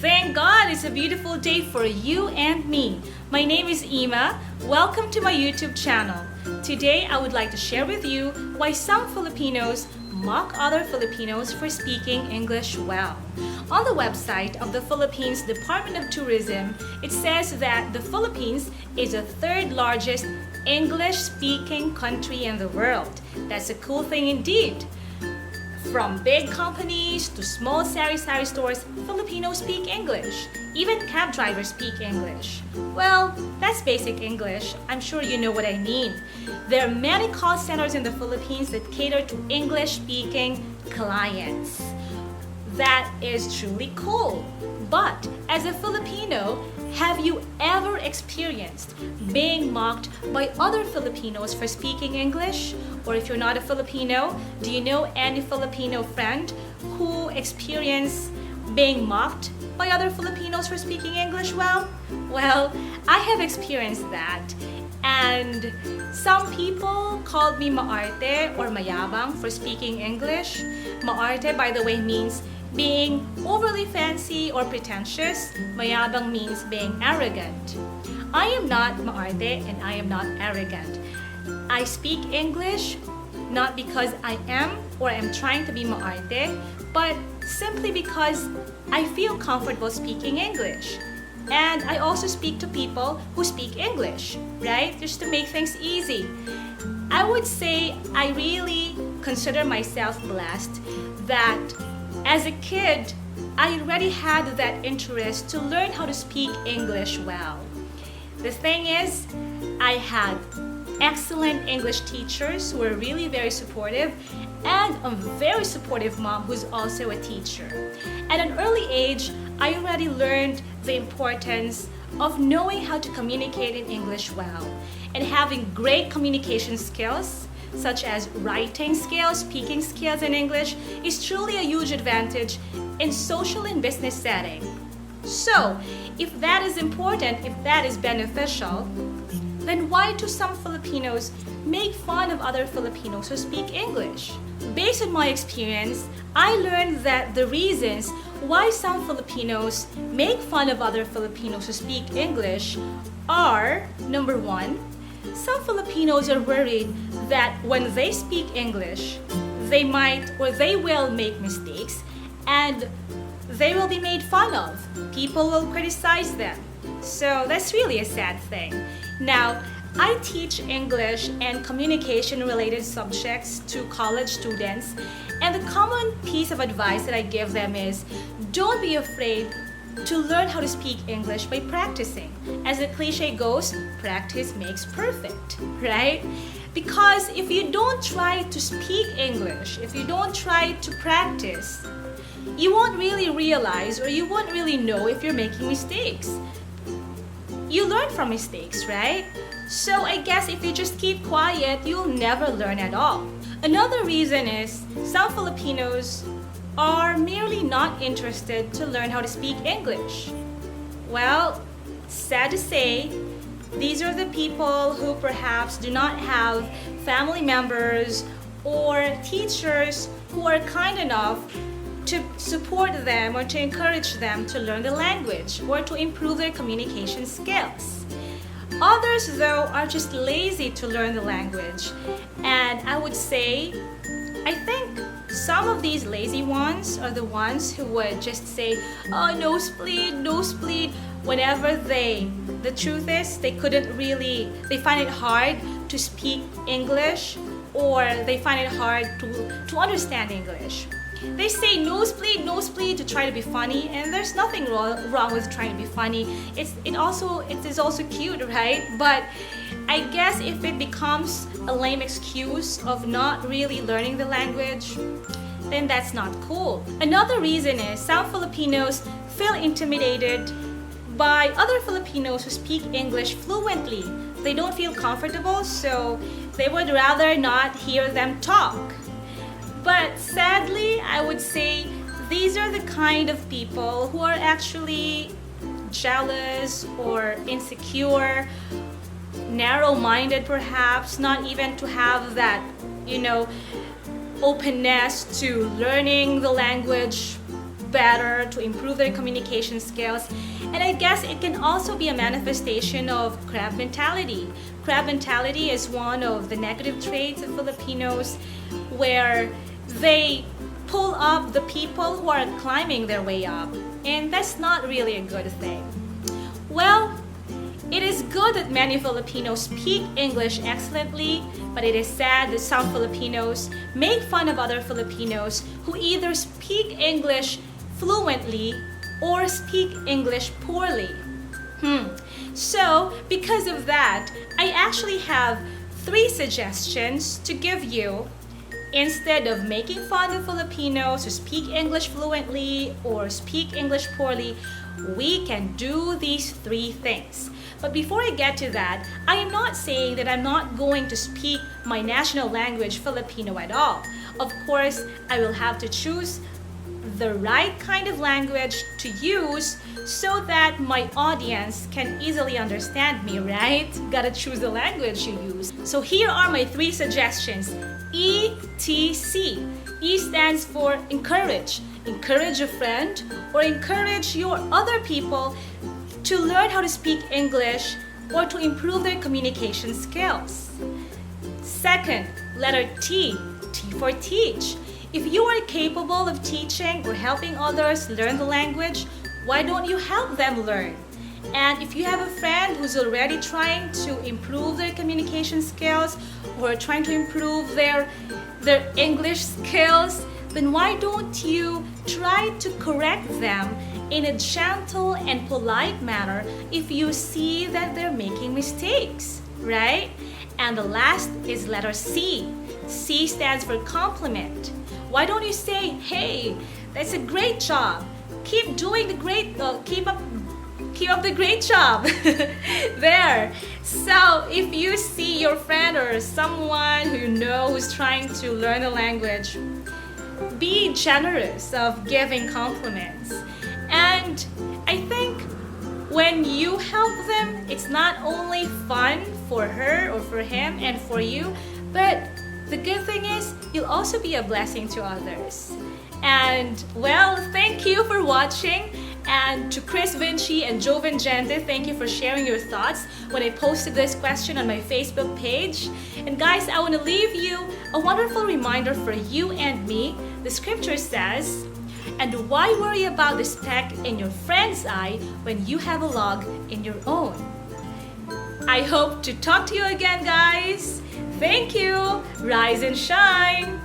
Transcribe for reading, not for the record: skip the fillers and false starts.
Thank God it's a beautiful day for you and me. My name is Ima. Welcome to my YouTube channel. Today I would like to share with you why some Filipinos mock other Filipinos for speaking English well. On the website of the Philippines Department of Tourism, it says that the Philippines is the third largest English-speaking country in the world. That's a cool thing indeed. From big companies to small sari-sari stores, Filipinos speak English. Even cab drivers speak English. Well, that's basic English. I'm sure you know what I mean. There are many call centers in the Philippines that cater to English-speaking clients. That is truly cool. But as a Filipino, have you ever experienced being mocked by other Filipinos for speaking English? Or if you're not a Filipino, do you know any Filipino friend who experienced being mocked by other Filipinos for speaking English well? Well, I have experienced that. And some people called me maarte or mayabang for speaking English. Maarte, by the way, means being overly fancy or pretentious. Mayabang means being arrogant. I am not maarte and I am not arrogant. I speak English not because I am or am trying to be maarte, but simply because I feel comfortable speaking English. And I also speak to people who speak English, right? Just to make things easy. I would say I really consider myself blessed that as a kid, I already had that interest to learn how to speak English well. The thing is, I had excellent English teachers who were really very supportive and a very supportive mom who's also a teacher. At an early age, I already learned the importance of knowing how to communicate in English well and having great communication skills such as writing skills, speaking skills in English is truly a huge advantage in social and business setting. So, if that is important, if that is beneficial, then why do some Filipinos make fun of other Filipinos who speak English? Based on my experience, I learned that the reasons why some Filipinos make fun of other Filipinos who speak English are, number one, some Filipinos are worried that when they speak English, they might or they will make mistakes and they will be made fun of. People will criticize them. So that's really a sad thing. Now, I teach English and communication-related subjects to college students, and the common piece of advice that I give them is, don't be afraid to learn how to speak English by practicing. As the cliche goes, practice makes perfect, right? Because if you don't try to speak English, if you don't try to practice, you won't really realize or you won't really know if you're making mistakes. You learn from mistakes, right? So I guess if you just keep quiet, you'll never learn at all. Another reason is some Filipinos are merely not interested to learn how to speak English. Well, sad to say, these are the people who perhaps do not have family members or teachers who are kind enough to support them or to encourage them to learn the language or to improve their communication skills. Others, though, are just lazy to learn the language. And I would say, I think some of these lazy ones are the ones who would just say, oh, nosebleed, whenever the truth is, they find it hard to speak English or they find it hard to understand English. They say nosebleed to try to be funny, and there's nothing wrong with trying to be funny. It is also cute, right? But I guess if it becomes a lame excuse of not really learning the language, then that's not cool. Another reason is some Filipinos feel intimidated by other Filipinos who speak English fluently. They don't feel comfortable, so they would rather not hear them talk. But sadly, I would say these are the kind of people who are actually jealous or insecure, narrow-minded perhaps, not even to have that, openness to learning the language better, to improve their communication skills. And I guess it can also be a manifestation of crab mentality. Crab mentality is one of the negative traits of Filipinos, where they pull up the people who are climbing their way up. And that's not really a good thing. Well, it is good that many Filipinos speak English excellently, but it is sad that some Filipinos make fun of other Filipinos who either speak English fluently or speak English poorly. So, because of that, I actually have 3 suggestions to give you. Instead of making fun of Filipinos who speak English fluently or speak English poorly, we can do these 3 things. But before I get to that, I am not saying that I'm not going to speak my national language, Filipino, at all. Of course, I will have to choose the right kind of language to use so that my audience can easily understand me, right? Gotta choose the language you use. So here are my 3 suggestions. ETC. E stands for encourage. Encourage a friend or encourage your other people to learn how to speak English or to improve their communication skills. Second, letter T. T for teach. If you are capable of teaching or helping others learn the language, why don't you help them learn? And if you have a friend who's already trying to improve their communication skills or trying to improve their English skills, then why don't you try to correct them in a gentle and polite manner if you see that they're making mistakes, right? And the last is letter C. C stands for compliment. Why don't you say, hey, that's a great job. Keep doing the great, keep up the great job. There. So if you see your friend or someone who you know who's trying to learn the language, be generous of giving compliments. And I think when you help them, it's not only fun for her or for him and for you, but the good thing is you'll also be a blessing to others. And well, thank you for watching. And to Chris Vinci and Joe Vincente, thank you for sharing your thoughts when I posted this question on my Facebook page. And guys, I want to leave you a wonderful reminder for you and me. The scripture says, and why worry about the speck in your friend's eye when you have a log in your own? I hope to talk to you again, guys. Thank you. Rise and shine.